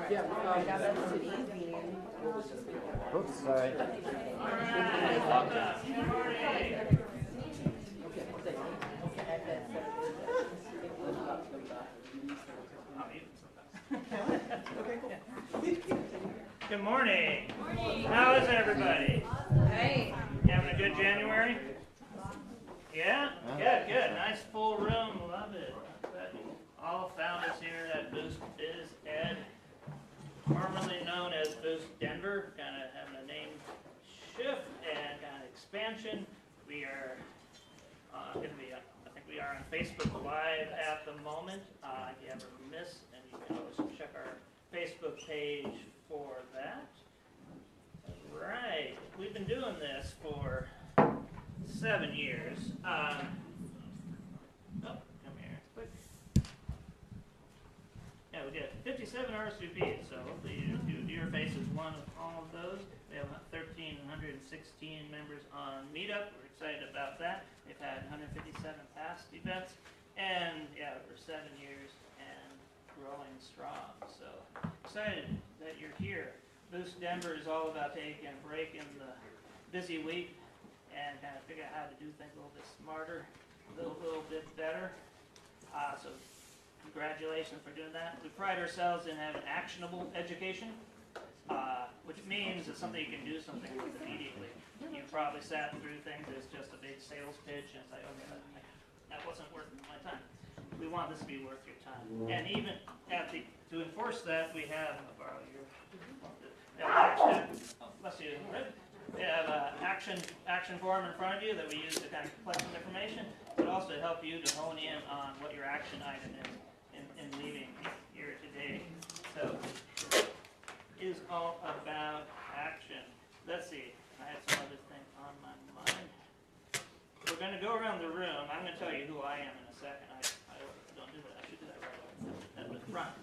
Yeah, that's an easy. Oops, sorry. Good morning. How is everybody? Hey. You having a good January? Yeah? Good. Nice full room. Love it. All found us here at Boost Biz Ed, formerly known as Boost Denver, kind of having a name shift and kind of expansion. We are going to be, I think we are on Facebook Live at the moment. If you ever miss, and you can always check our Facebook page for that. Right, we've been doing this for 7 years. Come here, quick. Yeah, we did 57 RSVPs, so hopefully your face is one of all of those. We have 1,316 members on Meetup. We're excited about that. They've had 157 past events, and yeah, for 7 years and growing strong. So excited that you're here. Boost Denver is all about taking a break in the busy week and kind of figure out how to do things a little bit smarter, a little bit better. So congratulations for doing that. We pride ourselves in having actionable education, which means it's something you can do something with immediately. You probably sat through things as just a big sales pitch and it's like, okay, that wasn't worth my time. We want this to be worth your time. And even to enforce that, we have, I'll borrow your, we have an action form in front of you that we use to kind of collect some information, but also to help you to hone in on what your action item is in leaving here today. So it is all about action. Let's see, I had some other thing on my mind. We're going to go around the room. I'm going to tell you who I am in a second. I don't do that. I should do that right at the front.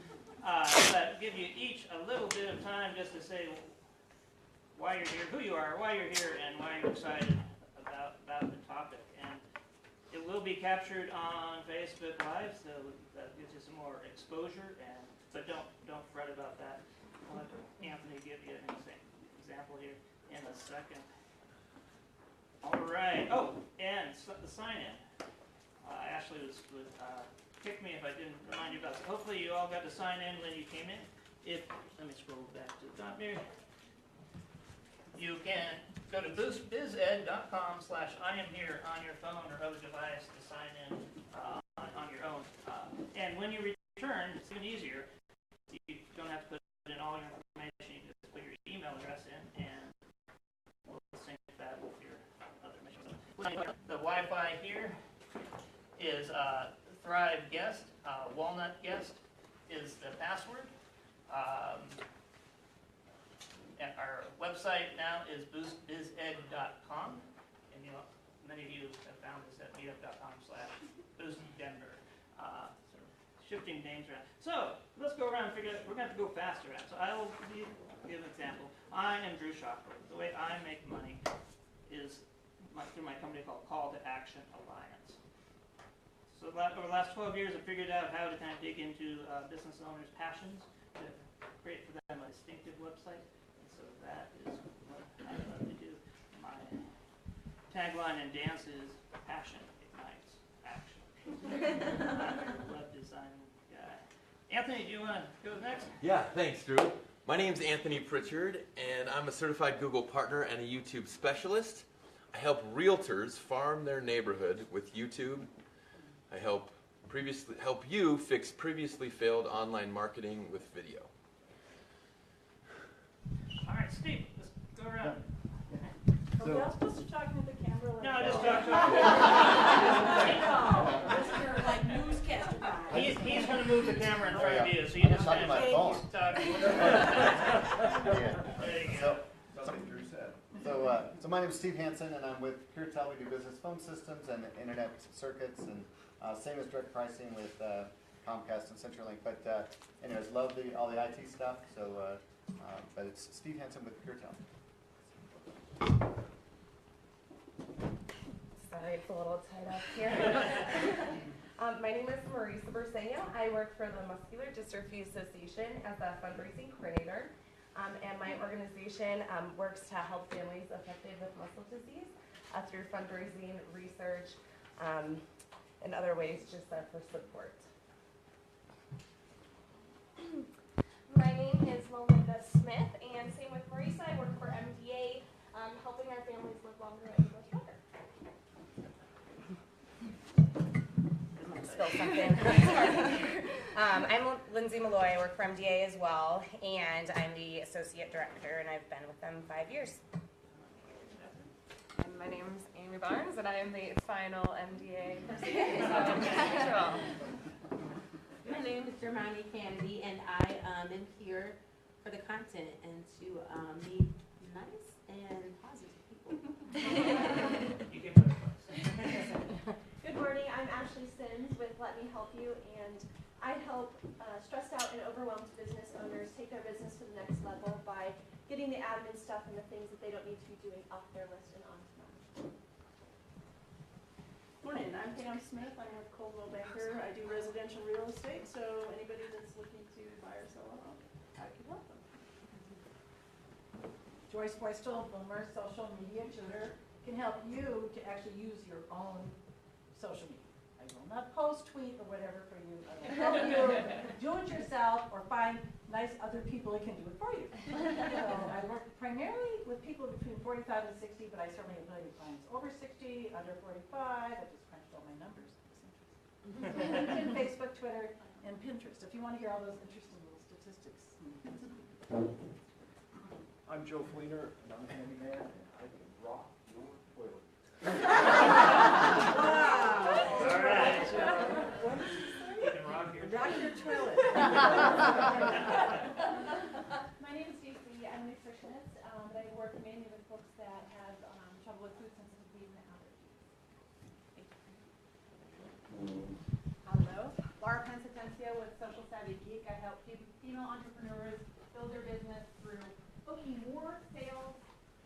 But give you each a little bit of time just to say why you're here, who you are, why you're here, and why you're excited about the topic. And it will be captured on Facebook Live, so that gives you some more exposure. But don't fret about that. I'll let Anthony give you an example here in a second. All right. Oh, and the sign-in. Ashley would kick me if I didn't remind you about it. Hopefully you all got to sign in when you came in. Let me scroll back to the top here. You can go to boostbized.com/I-am-here on your phone or other device to sign in on your own. And when you return, it's even easier. You don't have to put in all your information. You just put your email address in, and we'll sync that with your other mission. The Wi-Fi here is Thrive Guest, Walnut Guest is the password. Our website now is boostbized.com, and many of you have found us at meetup.com/boostdenver. Shifting names around. So let's go around and figure out. We're going to have to go faster. So I will give an example. I am Drew Shocker. The way I make money is through my company called Call to Action Alliance. So over the last 12 years, I've figured out how to kind of dig into business owners' passions to create for them a distinctive website. And so that is what I love to do. My tagline and dance is passion ignites action. I'm a web design guy. Anthony, do you want to go next? Yeah, thanks, Drew. My name's Anthony Pritchard, and I'm a certified Google partner and a YouTube specialist. I help realtors farm their neighborhood with YouTube. I help you fix previously failed online marketing with video. All right, Steve, let's go around. Are we all supposed to talk into the camera? Like No, that? just talk to No, this is your like newscaster guy. He's going to move the camera in front of you, so you just talking kind to my of phone. talk. There you go. So my name is Steve Hansen, and I'm with PureTel. We do business phone systems and internet circuits, and same as direct pricing with Comcast and CenturyLink. But anyways, love all the IT stuff. So, but it's Steve Hansen with PureTel. So Sorry, it's a little tight up here. My name is Marisa Bersenio. I work for the Muscular Dystrophy Association as a fundraising coordinator. And my organization works to help families affected with muscle disease through fundraising, research, and other ways just for support. My name is Melinda Smith, and same with Marisa. I work for MDA, helping our families live longer and grow stronger. Spill something. I'm Lindsay Malloy. I work for MDA as well, and I'm the associate director, and I've been with them 5 years. And my name's Amy Barnes, and I am the final MDA person. My name is Germani Kennedy, and I am here for the content and to meet nice and positive people. You can put it close. Good morning, I'm Ashley Sims with Let Me Help You, and I help stressed out and overwhelmed business owners take their business to the next level by getting the admin stuff and the things that they don't need to be doing off their list and onto them. Morning, I'm Pam Smith. I'm with Coldwell Banker. I do residential real estate, so anybody that's looking to buy or sell a home, I can help them. Joyce Boystel, Boomer, social media tutor, can help you to actually use your own social media. I will not post, tweet, or whatever for you. I will help you do it yourself or find nice other people that can do it for you. So I work primarily with people between 45 and 60, but I certainly have many clients over 60, under 45. I just crunched all my numbers. LinkedIn, Facebook, Twitter, and Pinterest. If you want to hear all those interesting little statistics. I'm Joe Fleener, and I'm a handyman, and I can rock your toilet. All right. You can rock your Rock your toilet. My name is Stacey. I'm a nutritionist, but I work mainly with folks that have trouble with food sensitivities and allergies. Hello, Laura Pensatencio with Social Savvy Geek. I help female entrepreneurs build their business through booking more sales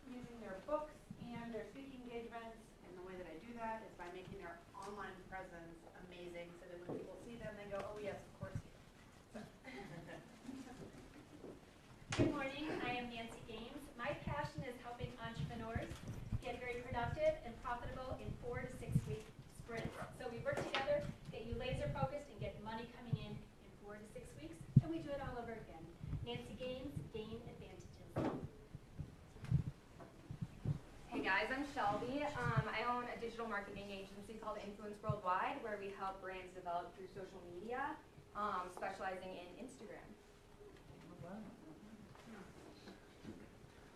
using their books and their speaking engagements. And the way that I do that is by making their online presence amazing so that when people see them, they go, oh yes, of course. Good morning, I am Nancy Gaines. My passion is helping entrepreneurs get very productive and profitable in 4 to 6 week sprints. So we work together, get you laser focused and get money coming in 4 to 6 weeks, and we do it all over again. Nancy Gaines, Gain Advantages. Hey guys, I'm Shelby. I own a digital marketing agency called Influence Worldwide, where we help brands develop through social media, specializing in Instagram.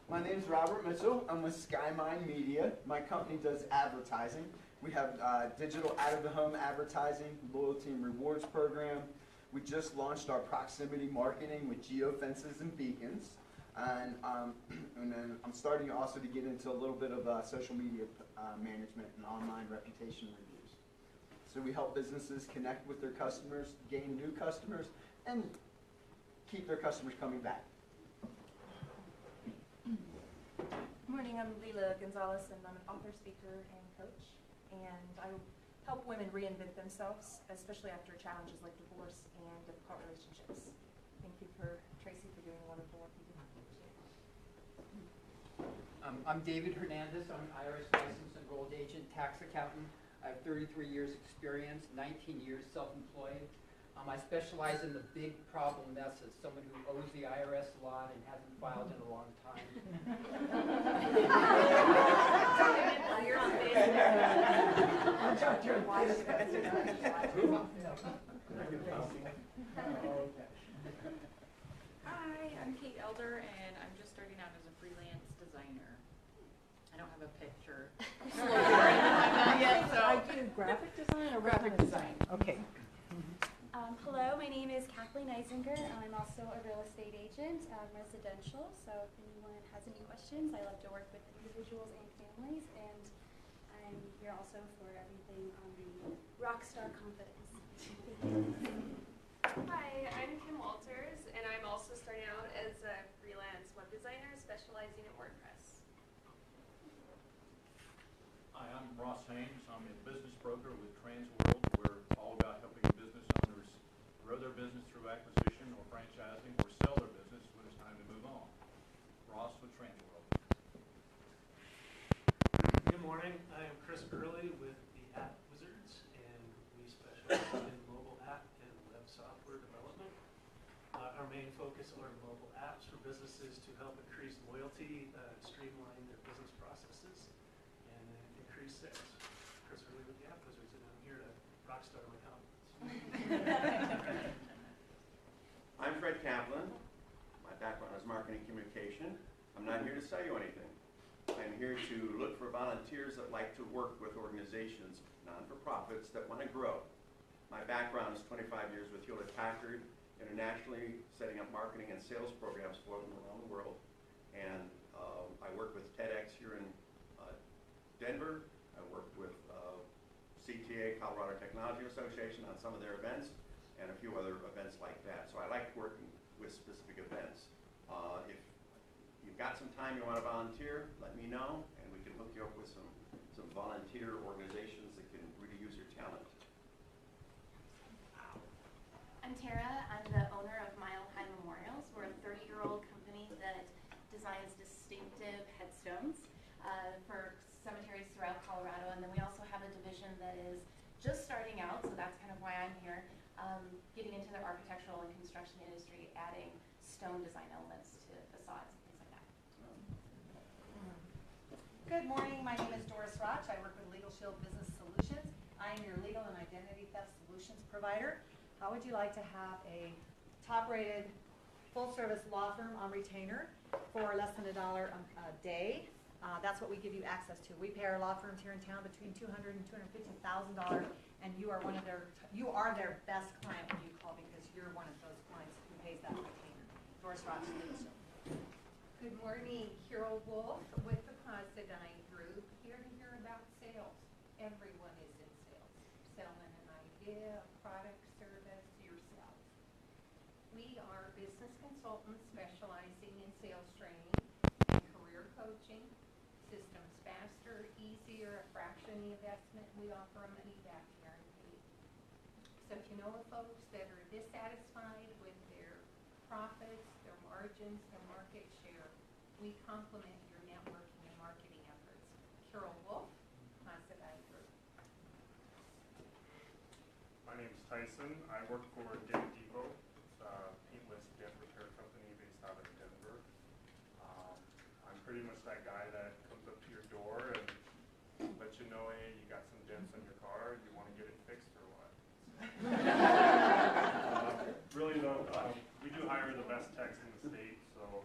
My name's Robert Mitchell. I'm with SkyMind Media. My company does advertising. We have digital out-of-the-home advertising, loyalty and rewards program. We just launched our proximity marketing with geofences and beacons. And then I'm starting also to get into a little bit of social media management and online reputation reviews. So we help businesses connect with their customers, gain new customers, and keep their customers coming back. Good morning, I'm Lila Gonzalez, and I'm an author, speaker, and coach. And I help women reinvent themselves, especially after challenges like divorce and difficult relationships. Thank you Tracy, for doing the wonderful work you do. I'm David Hernandez. I'm an IRS licensed and enrolled agent, tax accountant. I have 33 years experience, 19 years self-employed. I specialize in the big problem messes, someone who owes the IRS a lot and hasn't filed in a long time. Hi, I'm Kate Elder, and I'm just starting out as a freelance designer. I don't have a picture yet, so. I do graphic design or graphic design? Okay. Hello, my name is Kathleen Eisinger. I'm also a real estate agent, residential. So if anyone has any questions, I love to work with individuals and families, and I'm here also for everything on the Rockstar Confidence. Hi, I'm Kim Walters, and I'm also starting out as a freelance web designer specializing in WordPress. Hi, I'm Ross Haynes. I'm a business broker with Transworld. We're all about helping business owners grow their business through acquisition or franchising or sell their business when it's time to move on. Ross with Transworld. Good morning. I am Chris Early with the App Wizards, and we specialize in mobile app and web software development. Our main focus are mobile apps for businesses to help increase loyalty, streamline their business processes, and increase sales. Chris Early with the App Wizards, and I'm here to rockstar my confidence. I'm Fred Kaplan. My background is marketing communication. I'm not here to sell you anything. I'm here to look for volunteers that like to work with organizations, non-for-profits, that want to grow. My background is 25 years with Hewlett-Packard, internationally setting up marketing and sales programs for them around the world. And I work with TEDx here in Denver. I work with CTA, Colorado Technology Association, on some of their events, and a few other events like that. So I like working with specific events. If you've got some time you want to volunteer, let me know, and we can hook you up with some volunteer organizations that can really use your talent. I'm Tara. I'm the owner of Mile High Memorials. We're a 30-year-old company that designs distinctive headstones for cemeteries throughout Colorado. And then we also have a division that is just starting out, so that's kind of why I'm here, getting into the architectural and construction industry, adding stone design elements to facades and things like that. Good morning. My name is Doris Roch. I work with Legal Shield Business Solutions. I am your legal and identity theft solutions provider. How would you like to have a top-rated, full-service law firm on retainer for less than $1 a day? That's what we give you access to. We pay our law firms here in town between $200,000 and $250,000, and you are their best client when you call, because you're one of those clients who pays that retainer. Doris Roch, Legal Shield. Good morning, Carol Wolf with the Posidyne Group, here to hear about sales. Everyone is in sales, selling an idea, a product, service, yourself. We are business consultants specializing in sales training and career coaching, systems faster, easier, a fraction of the investment. We offer a money-back guarantee. So if you know of folks that are dissatisfied with their profits, their margins, their market share, we complement your networking and marketing efforts. Carol Wolf, Posidyne Group. My name is Tyson. I work for Dent Depot, paintless dent repair company based out of Denver. I'm pretty much that guy that comes up to your door and lets you know, hey, you got some dents in your car, you want to get it fixed or what? Really though, we do hire the best techs in the state, so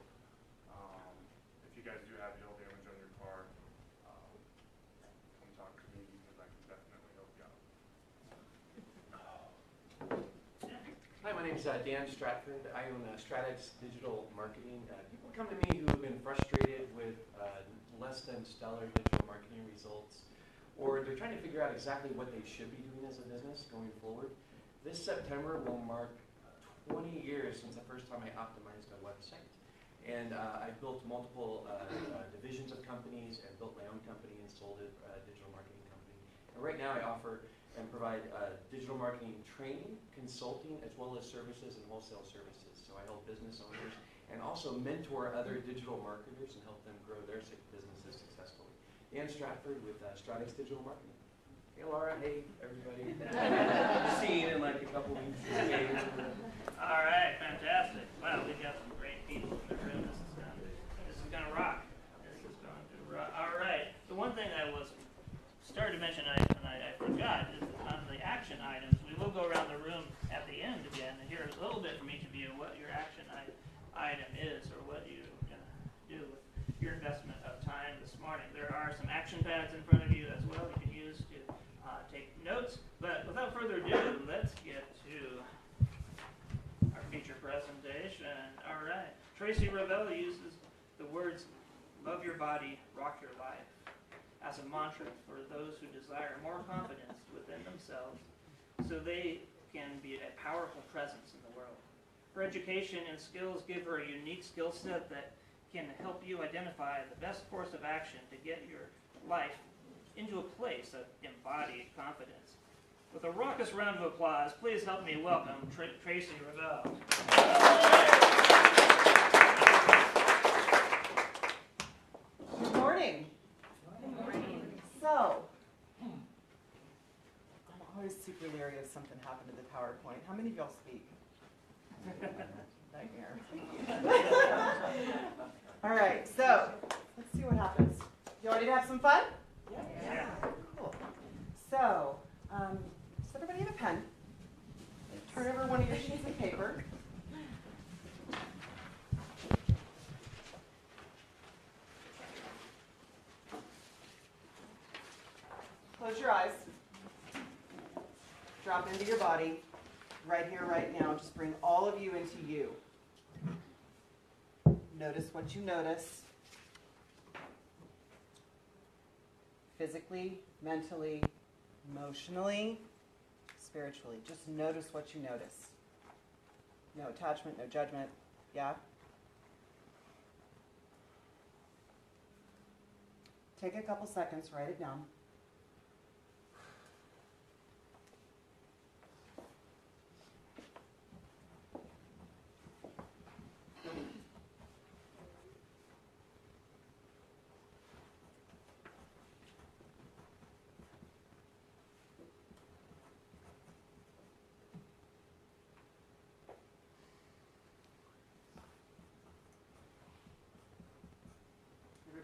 if you guys do have hail damage on your car, come talk to me because I can definitely help you out. Hi, my name is Dan Stratford. I own Stratex Digital Marketing. People come to me who have been frustrated with less than stellar digital marketing results, or they're trying to figure out exactly what they should be doing as a business going forward. This September will mark 20 years since the first time I optimized a website. And I've built multiple divisions of companies and built my own company and sold it, a digital marketing company. And right now I offer and provide digital marketing training, consulting, as well as services and wholesale services. So I help business owners and also mentor other digital marketers and help them grow their businesses successfully. Dan Stratford with Stratex Digital Marketing. Hey Laura, hey everybody. See you in like a couple weeks. All right, fantastic. Wow, we've got some great people in the room. This is gonna rock. This is going to rock. All right. The one thing I was started to mention, I forgot, is on the action items. We will go around the room at the end again and hear a little bit from each of you what your action item is, or what you're gonna do with your investment of time this morning. There are some action pads in front of you as well you can use to take notes. But without further ado, let's get to our feature presentation. All right. Tracy Revell uses the words, "Love your body, rock your life," as a mantra for those who desire more confidence within themselves so they can be a powerful presence in the world. Her education and skills give her a unique skill set that can help you identify the best course of action to get your life into a place of embodied confidence. With a raucous round of applause, please help me welcome Tracy Revell. Good morning. Good morning. So, I'm always super leery if something happened to the PowerPoint. How many of y'all speak? Nightmare. All right, so let's see what happens. You ready to have some fun? Yeah. Cool. So, does everybody have a pen? Turn over one of your sheets of paper. Close your eyes. Drop into your body. Right here, right now. Just bring all of you into you. Notice what you notice. Physically, mentally, emotionally, spiritually. Just notice what you notice. No attachment, no judgment. Yeah? Take a couple seconds, write it down.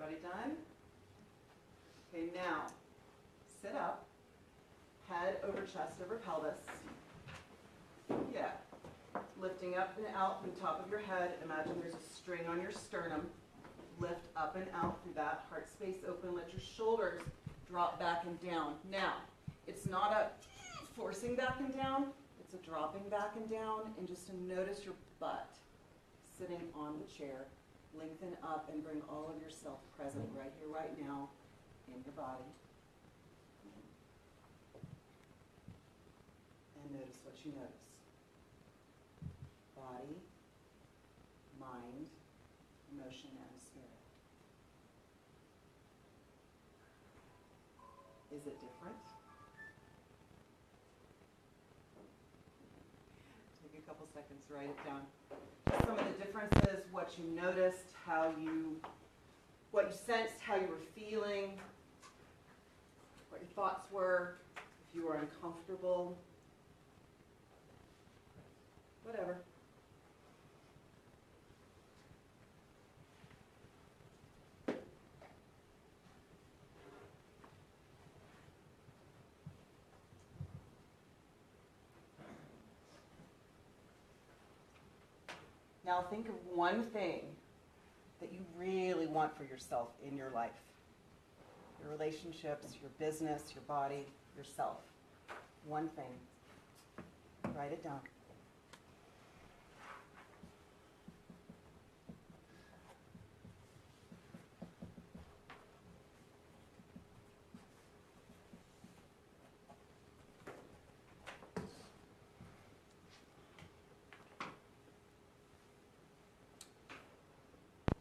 Everybody done? Okay, now sit up, head over chest over pelvis. Yeah. Lifting up and out from the top of your head. Imagine there's a string on your sternum. Lift up and out through that. Heart space open. Let your shoulders drop back and down. Now, it's not a forcing back and down. It's a dropping back and down. And just to notice your butt sitting on the chair. Lengthen up and bring all of yourself present right here, right now, in your body. And notice what you notice. Body, mind, emotion, and spirit. Is it different? Take a couple seconds, write it down. Some of the differences, what you noticed, what you sensed, how you were feeling, what your thoughts were, if you were uncomfortable, whatever. Now think of one thing that you really want for yourself in your life. Your relationships, your business, your body, yourself. One thing. Write it down.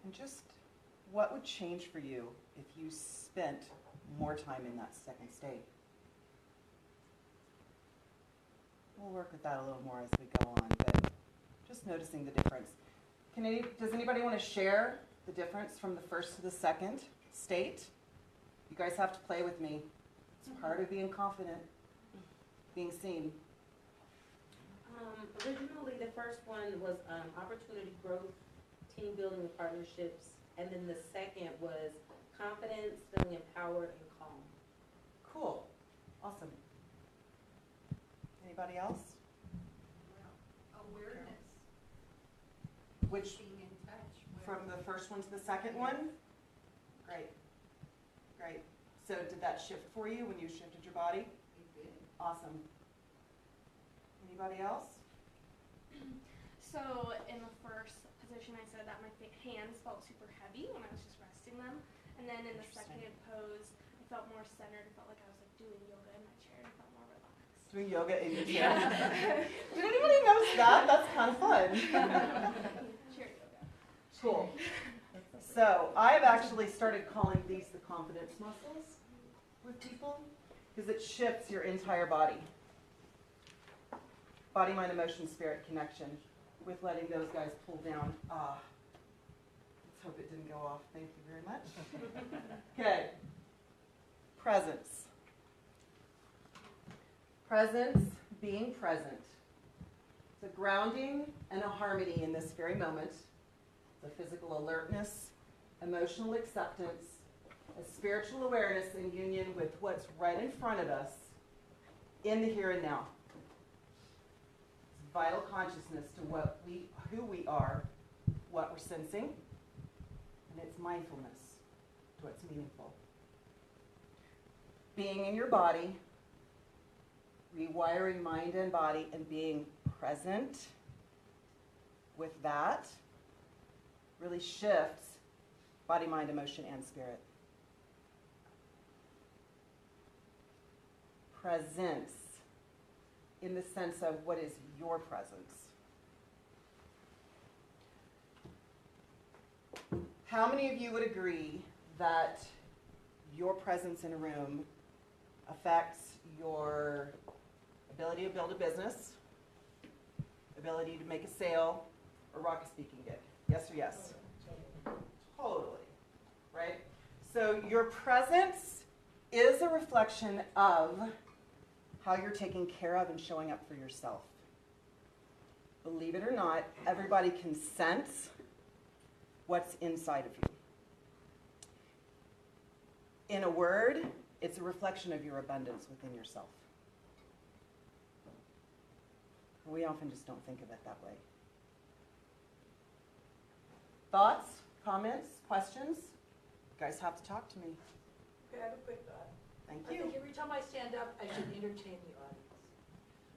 And just what would change for you if you spent more time in that second state? We'll work with that a little more as we go on, but just noticing the difference. Does anybody want to share the difference from the first to the second state? You guys have to play with me. It's part of being confident, being seen. Originally, the first one was opportunity growth, team building and partnerships, and then the second was confidence, feeling empowered and calm. Cool. Awesome. Anybody else? Awareness. Which, being in touch with. from the first one to the second one? Great. Great. So did that shift for you when you shifted your body? It did. Awesome. Anybody else? So in the first position, I said that my hands felt super heavy when I was just resting them. And then in the second pose, I felt more centered. It felt like I was like doing yoga in my chair and I felt more relaxed. Doing yoga in your chair? Yeah. Did anybody notice that? That's kind of fun. Chair yoga. Cool. So I've actually started calling these the confidence muscles. with people because it shifts your entire body. Body, mind, emotion, spirit connection with letting those guys pull down. Let's hope it didn't go off. Thank you very much. Okay. Presence. Presence, being present. It's a grounding and a harmony in this very moment. It's a physical alertness, emotional acceptance, a spiritual awareness in union with what's right in front of us in the here and now. It's vital consciousness to who we are, what we're sensing, and it's mindfulness to what's meaningful. Being in your body, rewiring mind and body, and being present with that really shifts body, mind, emotion, and spirit. Presence in the sense of what is your presence. How many of you would agree that your presence in a room affects your ability to build a business, ability to make a sale, or rock a speaking gig? Yes or yes? Totally. Right? So your presence is a reflection of how you're taking care of and showing up for yourself. Believe it or not, everybody can sense what's inside of you. In a word, it's a reflection of your abundance within yourself. We often just don't think of it that way. Thoughts, comments, questions? You guys have to talk to me. Okay, I have a quick thought. Thank I you. think every time I stand up, I should entertain the audience.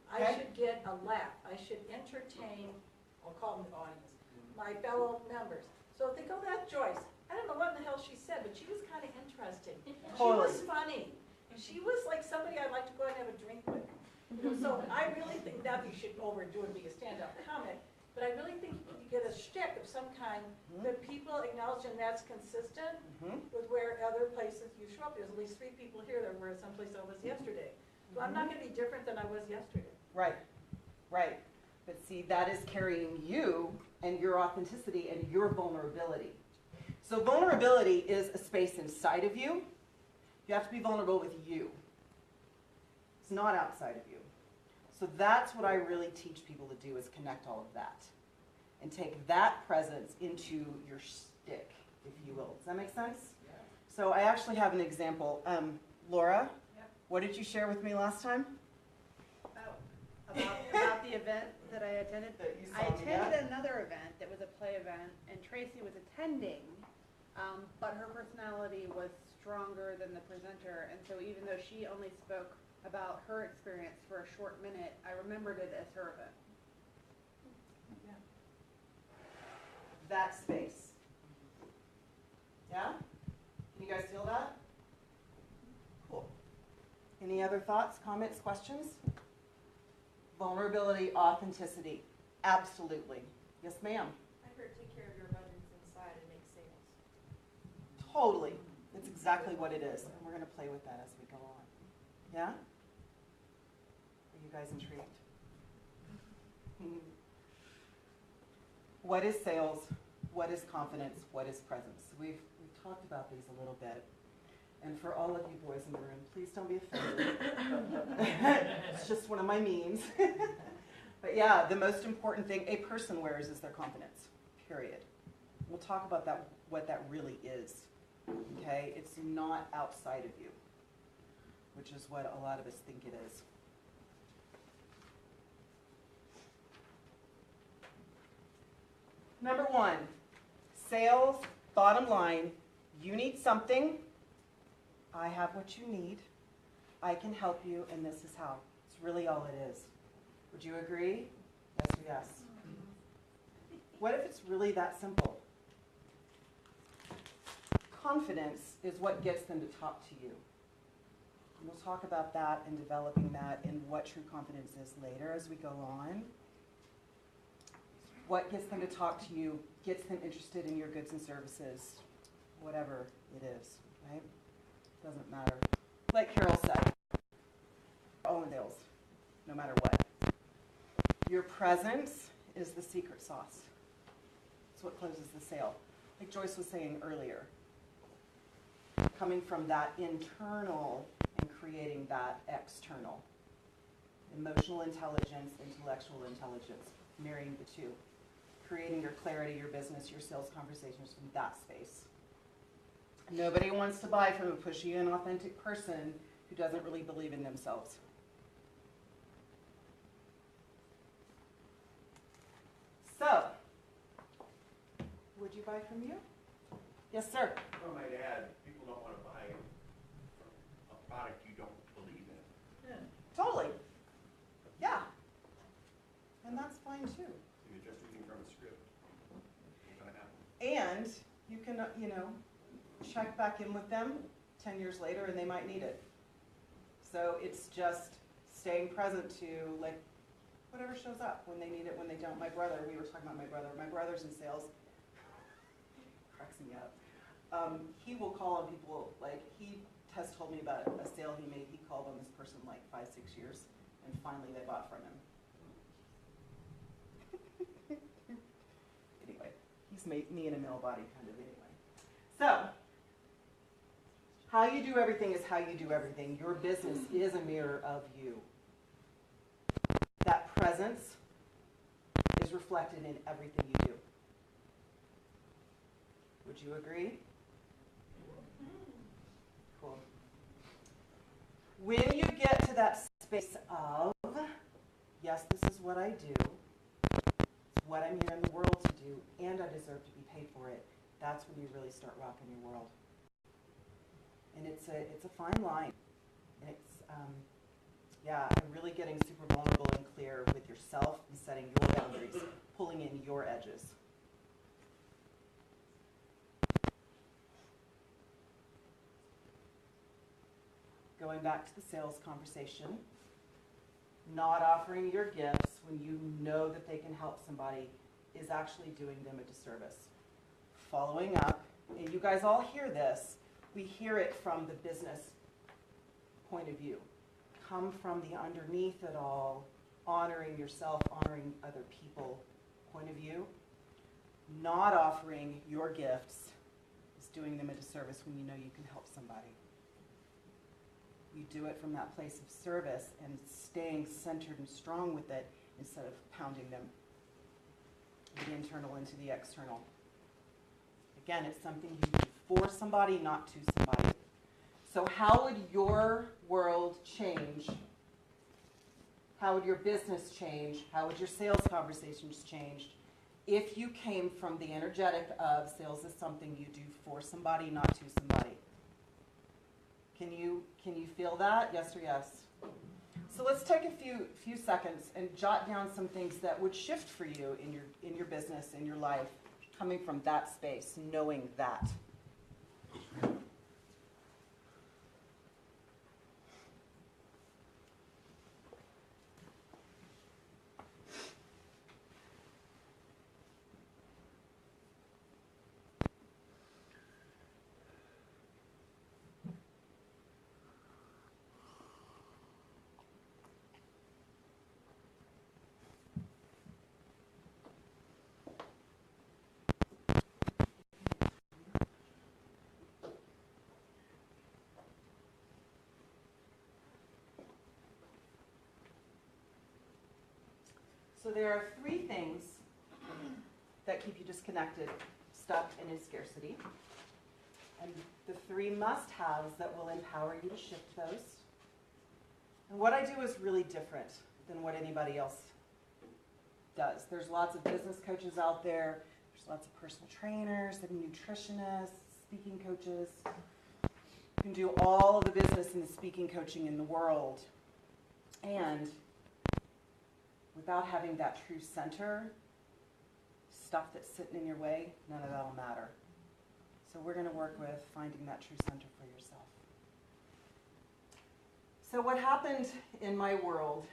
I Okay. should get a laugh. I should entertain, I'll call them the audience, my fellow members. So think, oh, that Joyce. I don't know what in the hell she said, but she was kind of interesting. Totally. She was funny. And she was like somebody I'd like to go out and have a drink with. You know, so I really think that you should overdo it and be a stand-up comic. But I really think you get a shtick of some kind that people acknowledge, and that's consistent with where other places you show up. There's at least 3 people here that were someplace I was yesterday. So I'm not going to be different than I was yesterday. Right, right. But see, that is carrying you and your authenticity and your vulnerability. So vulnerability is a space inside of you. You have to be vulnerable with you. It's not outside of you. So that's what I really teach people to do, is connect all of that and take that presence into your shtick, if you will. Does that make sense? Yeah. So I actually have an example. Laura, what did you share with me last time? About the event that I attended. I attended another event that was a play event, and Tracy was attending, but her personality was stronger than the presenter, and so even though she only spoke about her experience for a short minute, I remembered it as her event. Yeah. That space. Yeah? Can you guys feel that? Cool. Any other thoughts, comments, questions? Vulnerability, authenticity. Absolutely. Yes, ma'am. I heard take care of your abundance inside and make sales. Totally. That's exactly what it is. And we're going to play with that as we go on. Yeah? Are you guys intrigued? What is sales? What is confidence? What is presence? We've talked about these a little bit. And for all of you boys in the room, please don't be offended. It's just one of my memes. But yeah, the most important thing a person wears is their confidence, period. We'll talk about that, what that really is. Okay? It's not outside of you, which is what a lot of us think it is. Number 1, sales, bottom line, you need something. I have what you need. I can help you, and this is how. It's really all it is. Would you agree? Yes or yes? What if it's really that simple? Confidence is what gets them to talk to you. And we'll talk about that and developing that and what true confidence is later as we go on. What gets them to talk to you, gets them interested in your goods and services, whatever it is, right? Doesn't matter. like Carol said, own sales, no matter what. Your presence is the secret sauce. It's what closes the sale. Like Joyce was saying earlier, coming from that internal and creating that external. Emotional intelligence, intellectual intelligence, marrying the two. Creating your clarity, your business, your sales conversations from that space. Nobody wants to buy from a pushy, inauthentic person who doesn't really believe in themselves. So, would you buy from you? Yes, sir. I might add, people don't want to buy from a product you don't believe in. Yeah. Totally. Yeah. And that's fine too. You're just reading from a script. What's going to happen? And you can, check back in with them 10 years later and they might need it. So it's just staying present to like whatever shows up when they need it, when they don't. My brother, we were talking about my brother's in sales. Cracks me up. He will call on people, like he has told me about a sale he made. He called on this person like 5-6 years and finally they bought from him. Anyway, he's made me in a male body kind of anyway. So, how you do everything is how you do everything. Your business is a mirror of you. That presence is reflected in everything you do. Would you agree? Cool. When you get to that space of, yes, this is what I do, it's what I'm here in the world to do, and I deserve to be paid for it, that's when you really start rocking your world. And it's a fine line. And it's, really getting super vulnerable and clear with yourself and setting your boundaries, pulling in your edges. Going back to the sales conversation, not offering your gifts when you know that they can help somebody is actually doing them a disservice. Following up, and you guys all hear this, we hear it from the business point of view. Come from the underneath it all, honoring yourself, honoring other people point of view. Not offering your gifts is doing them a disservice when you know you can help somebody. You do it from that place of service and staying centered and strong with it instead of pounding them, the internal into the external. Again, it's something you do for somebody, not to somebody. So how would your world change? How would your business change? How would your sales conversations change if you came from the energetic of sales is something you do for somebody, not to somebody? Can you feel that? Yes or yes? So let's take a few seconds and jot down some things that would shift for you in your business, in your life, coming from that space, knowing that. So there are 3 things that keep you disconnected, stuck, and in scarcity. And the 3 must-haves that will empower you to shift those. And what I do is really different than what anybody else does. There's lots of business coaches out there. There's lots of personal trainers, and nutritionists, speaking coaches. You can do all of the business and the speaking coaching in the world. And without having that true center, stuff that's sitting in your way, none of that will matter. So we're going to work with finding that true center for yourself. So what happened in my world,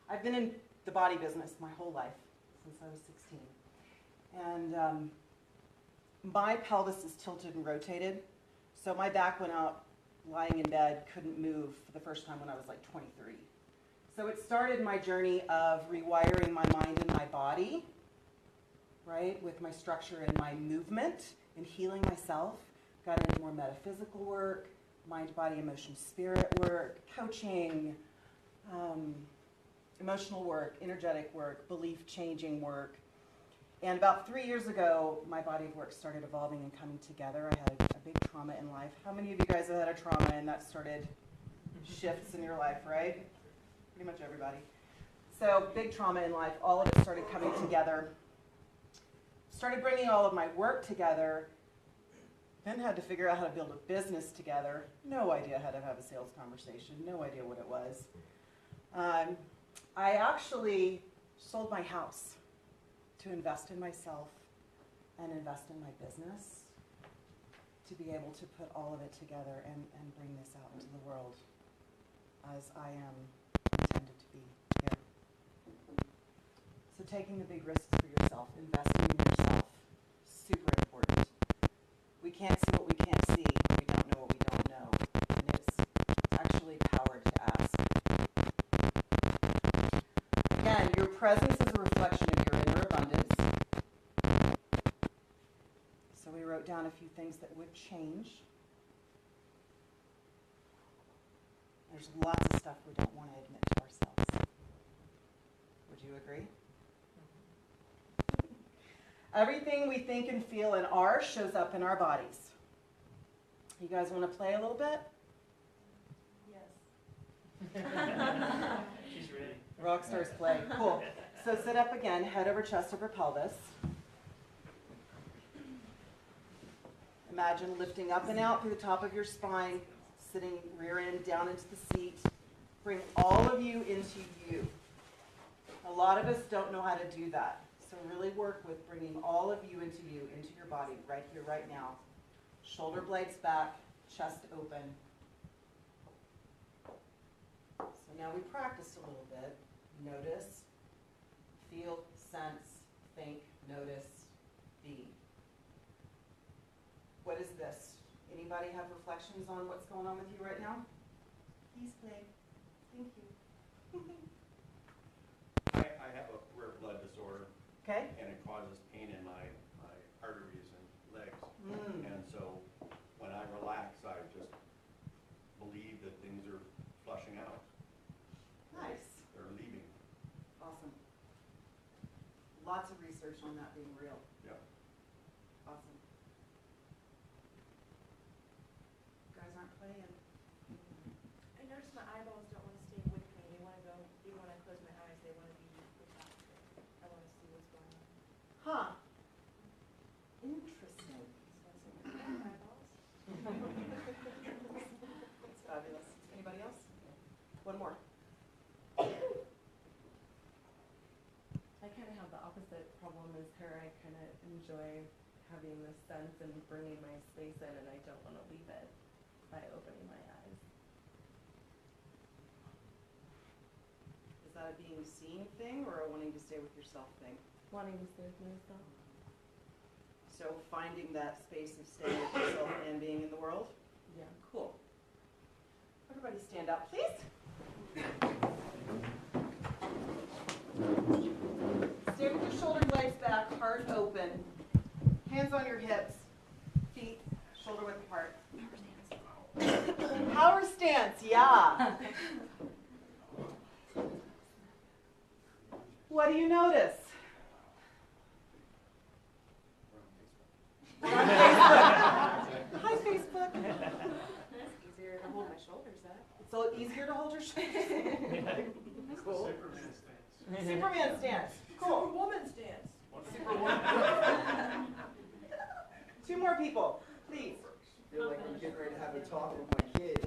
I've been in the body business my whole life, since I was 16. And my pelvis is tilted and rotated, So my back went out lying in bed, couldn't move for the first time when I was like 23. So it started my journey of rewiring my mind and my body, right, with my structure and my movement and healing myself. Got into more metaphysical work, mind, body, emotion, spirit work, coaching, emotional work, energetic work, belief changing work. And about 3 years ago, my body of work started evolving and coming together. I had a big trauma in life. How many of you guys have had a trauma and that started shifts in your life, right? Pretty much everybody. So big trauma in life, all of it started coming together. Started bringing all of my work together. Then had to figure out how to build a business together. No idea how to have a sales conversation. No idea what it was. I actually sold my house to invest in myself and invest in my business, to be able to put all of it together and bring this out into the world as I am intended to be here. So taking the big risks for yourself, investing in yourself, super important. We can't see what we can't see. We don't know what we don't know. And it's actually power to ask. Again, your presence is a reflection of your inner abundance. So we wrote down a few things that would change. There's lots of stuff we don't want to admit to ourselves. Would you agree? Everything we think and feel and are shows up in our bodies. You guys want to play a little bit? She's ready. Rockstar's play. Cool. So sit up again, head over chest over pelvis. Imagine lifting up and out through the top of your spine, sitting rear end down into the seat. Bring all of you into you. A lot of us don't know how to do that. So really work with bringing all of you, into your body, right here, right now. Shoulder blades back, chest open. So now we practiced a little bit. Notice, feel, sense, think, notice, be. What is this? Anybody have reflections on what's going on with you right now? Please play. Thank you. I have a rare blood disorder. Okay. And it causes pain in my arteries and legs. And so when I relax, I just believe that things are flushing out. Nice. They're leaving. Awesome. Lots of research on that being real. Yeah. Awesome. You guys aren't playing. I notice my eyeballs don't want to stay with me. They want to go, even when I close my eyes, they want to be without me. I want to see what's going on. Huh. Interesting. So I say, eyeballs. That's fabulous. Anybody else? One more. I kind of have the opposite problem as her. I kind of enjoy having this sense and bringing my space in, and I don't want to leave it by opening my eyes. Is that a being seen thing or a wanting to stay with yourself thing? Wanting to stay with myself. So finding that space of staying with yourself and being in the world? Yeah. Cool. Everybody stand up, please. Stay with your shoulder blades back, heart open. Hands on your hips, feet shoulder width apart. Power stance, yeah. What do you notice? We're on Facebook. Hi, Facebook. It's easier to hold my shoulders up. It's a little easier to hold your shoulders. Cool. Superman stance. Superman stance. Cool. Superwoman stance. Superwoman. Two more people, please. I feel like I'm getting ready to have a talk with my kid.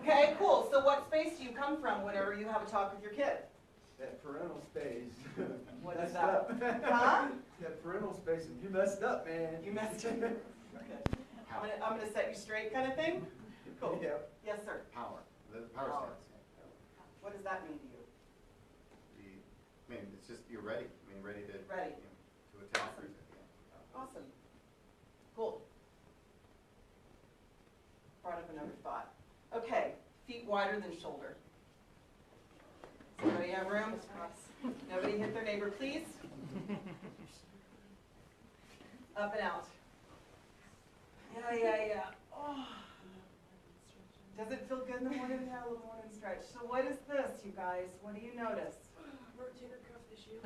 Okay, cool. So what space do you come from whenever you have a talk with your kid? That parental space. What is Messed that? up. Huh? That parental space, you messed up, man. You messed up. Okay. I'm gonna set you straight kind of thing? Cool. Yep. Yes, sir. Power. The power Power. stance. What does that mean to you? I mean, it's just you're ready. I mean, ready to Ready. to attack. Awesome. Awesome. Cool. Okay, feet wider than shoulder. Does everybody have room? Nobody hit their neighbor, please. Up and out. Yeah. Oh. Does it feel good in the morning? Yeah, a little morning stretch. So what is this, you guys? What do you notice? Rotator cuff issue.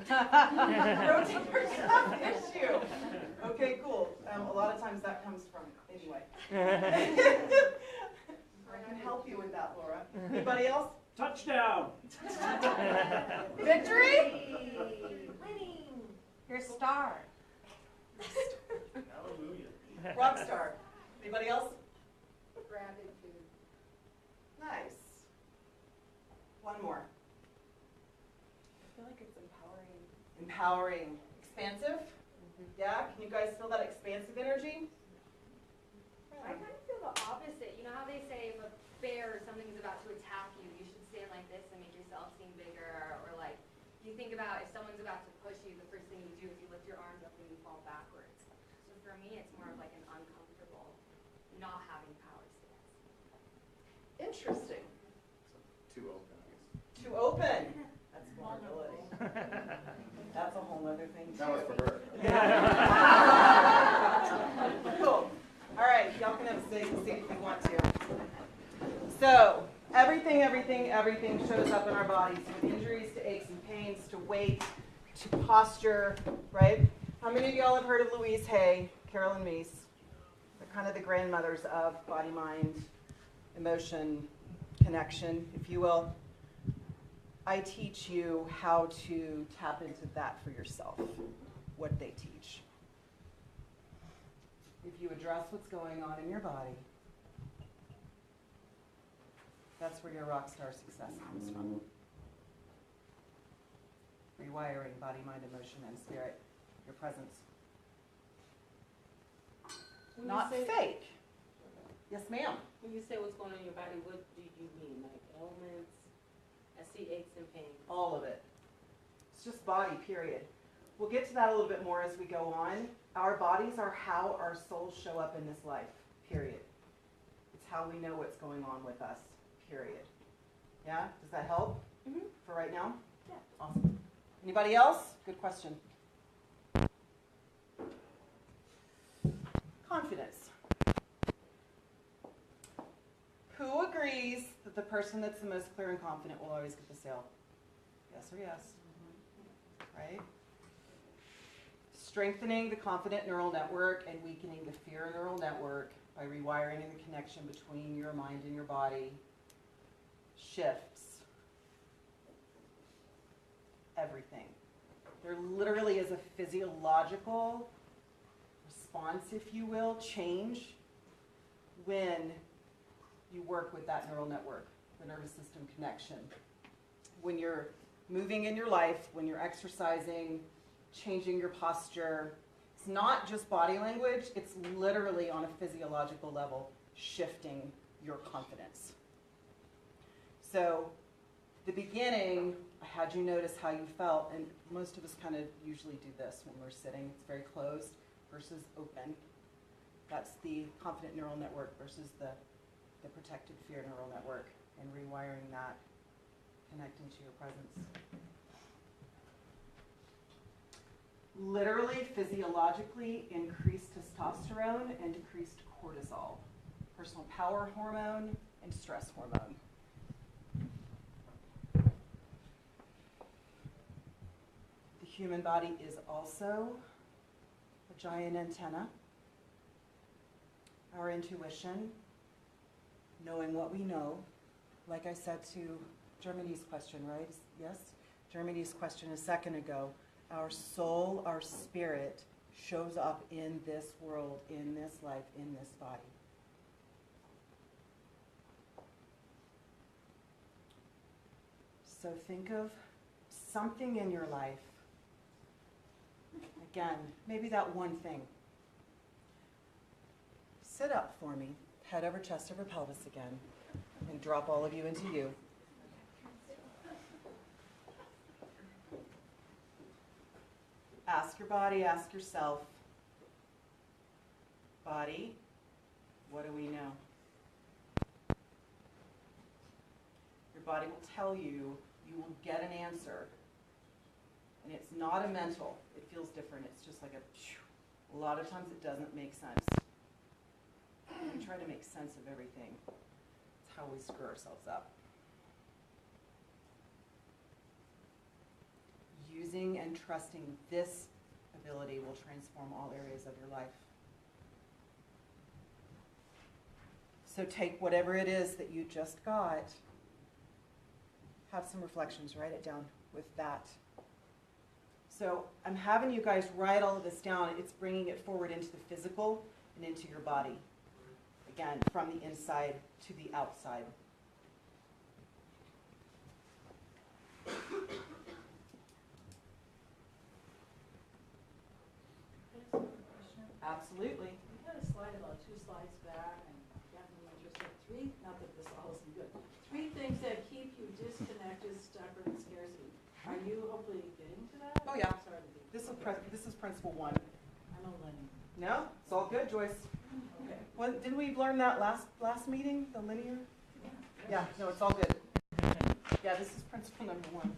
Rotator cuff issue. Okay, cool. A lot of times that comes from, anyway. I can help you with that, Laura. Anybody else? Touchdown! Victory? Winning. You're a star. Hallelujah. Rockstar. Anybody else? Gratitude. Nice. One more. I feel like it's empowering. Empowering. Expansive? Yeah? Can you guys feel that expansive energy? I kind of feel the opposite. You know how they say if a bear or something is about to attack you, you should stand like this and make yourself seem bigger, or like you think about if someone's about to push you, the first thing you do is you lift your arms up and you fall backwards. So for me, it's more of like an uncomfortable, not having power stance. Interesting. Too open, I guess. Too open. That's vulnerability. That's a whole other thing too. That was for her. Cool. All right, y'all can have a seat if you want to. So, everything shows up in our bodies, from injuries to aches and pains to weight to posture, right? How many of y'all have heard of Louise Hay, Carolyn Meese? They're kind of the grandmothers of body, mind, emotion, connection, if you will. I teach you how to tap into that for yourself, what they teach. If you address what's going on in your body, that's where your rockstar success comes from. Rewiring body, mind, emotion, and spirit, your presence. When Not you say, fake. Yes, ma'am. When you say what's going on in your body, what do you mean? Like ailments? I see aches and pains. All of it. It's just body, period. We'll get to that a little bit more as we go on. Our bodies are how our souls show up in this life, period. It's how we know what's going on with us, period. Yeah? Does that help for right now? Yeah. Awesome. Anybody else? Good question. Confidence. Who agrees that the person that's the most clear and confident will always get the sale? Yes or yes? Right? Strengthening the confident neural network and weakening the fear neural network by rewiring the connection between your mind and your body shifts everything. There literally is a physiological response, if you will, change when you work with that neural network, the nervous system connection. When you're moving in your life, when you're exercising, changing your posture, it's not just body language, it's literally on a physiological level, shifting your confidence. So, the beginning, I had you notice how you felt, and most of us kind of usually do this when we're sitting. It's very closed versus open. That's the confident neural network versus the protected fear neural network, and rewiring that, connecting to your presence. Literally, physiologically, increased testosterone and decreased cortisol, personal power hormone and stress hormone. The human body is also a giant antenna. Our intuition, knowing what we know, like I said to Germany's question, right? Yes? Germany's question a second ago. Our soul, our spirit, shows up in this world, in this life, in this body. So think of something in your life. Again, maybe that one thing. Sit up for me, head over chest over pelvis again, and drop all of you into you. Ask your body, ask yourself, body, what do we know? Your body will tell you, you will get an answer. And it's not a mental. It feels different. It's just like a lot of times it doesn't make sense. We try to make sense of everything. It's how we screw ourselves up. Using and trusting this ability will transform all areas of your life. So take whatever it is that you just got, have some reflections, write it down with that. So I'm having you guys write all of this down. It's bringing it forward into the physical and into your body. Again, from the inside to the outside. Absolutely. We had a slide about 2 slides back, and can't remember, just like 3, not that this all isn't good, 3 things that keep you disconnected, stuck, or in scarcity. Are you hopefully getting to that? Oh yeah. Sorry to be. This is principle 1. I'm a linear. No? It's all good, Joyce. Okay. Well, didn't we learn that last meeting, the linear? Yeah, no, it's all good. Yeah, this is principle number 1.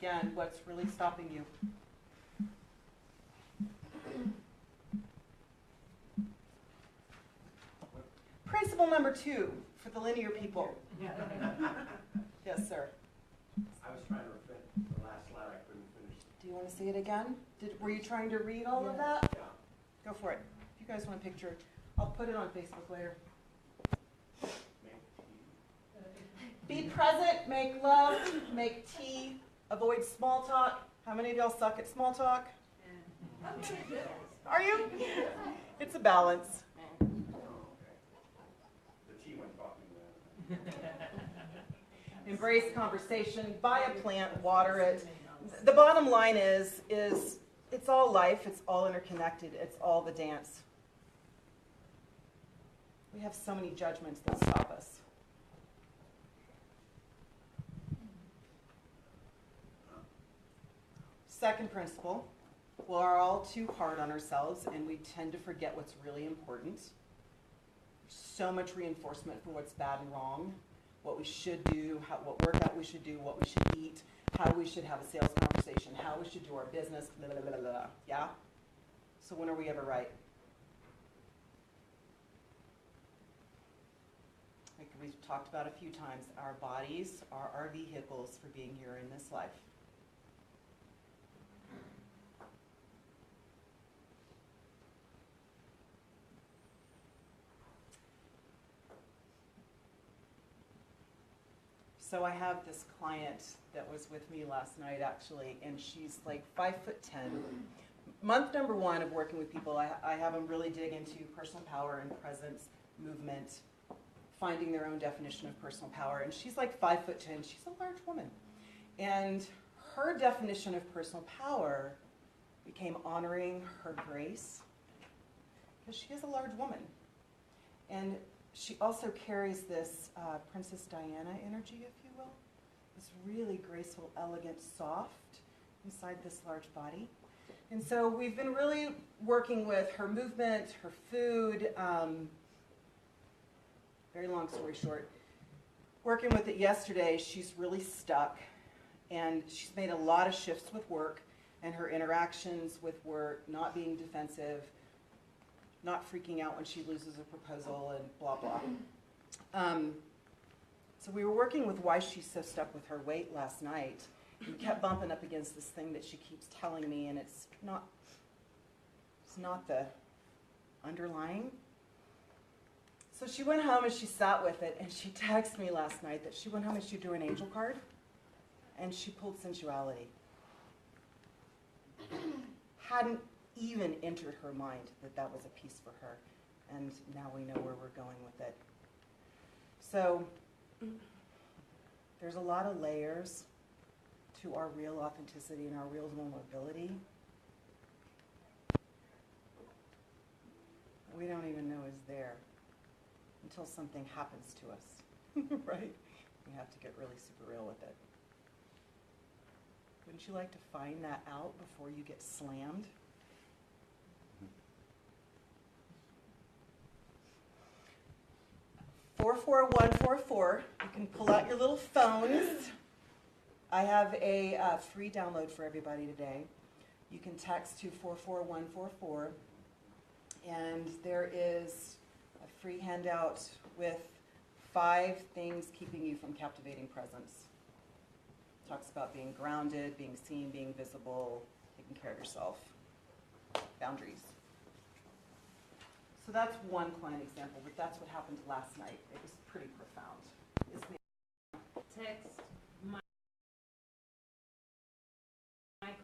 Again, what's really stopping you? Principle number 2 for the linear people. Yes, sir. I was trying to reflect the last slide, I couldn't finish. Do you want to see it again? Were you trying to read all of that? Yeah. Go for it. If you guys want a picture, I'll put it on Facebook later. Be present, make love, make tea, avoid small talk. How many of y'all suck at small talk? Are you? It's a balance. The tea went talking then. Embrace conversation, buy a plant, water it. The bottom line is it's all life, it's all interconnected, it's all the dance. We have so many judgments that stop us. Second principle, we are all too hard on ourselves and we tend to forget what's really important. So much reinforcement for what's bad and wrong, what we should do, what workout we should do, what we should eat, how we should have a sales conversation, how we should do our business, blah, blah, blah, blah, blah. Yeah? So when are we ever right? Like we've talked about a few times, our bodies are our vehicles for being here in this life. So I have this client that was with me last night actually, and she's like 5'10". Month number 1 of working with people, I have them really dig into personal power and presence, movement, finding their own definition of personal power. And she's like 5'10". She's a large woman. And her definition of personal power became honoring her grace, because she is a large woman. And she also carries this Princess Diana energy, if you will. This really graceful, elegant, soft inside this large body. And so we've been really working with her movement, her food, very long story short. Working with it yesterday, she's really stuck. And she's made a lot of shifts with work and her interactions with work, not being defensive, not freaking out when she loses a proposal and blah, blah. So we were working with why she's so stuck with her weight last night. We kept bumping up against this thing that she keeps telling me, and it's not the underlying. So she went home and she sat with it, and she texted me last night that she went home and she drew an angel card, and she pulled sensuality. Hadn't even entered her mind that that was a piece for her, and now we know where we're going with it. So there's a lot of layers to our real authenticity and our real vulnerability. We don't even know is there until something happens to us, right? We have to get really super real with it. Wouldn't you like to find that out before you get slammed? 44144. You can pull out your little phones. I have a free download for everybody today. You can text to 44144, and there is a free handout with 5 things keeping you from captivating presence. Talks about being grounded, being seen, being visible, taking care of yourself, boundaries. So that's one client example, but that's what happened last night. It was pretty profound. Text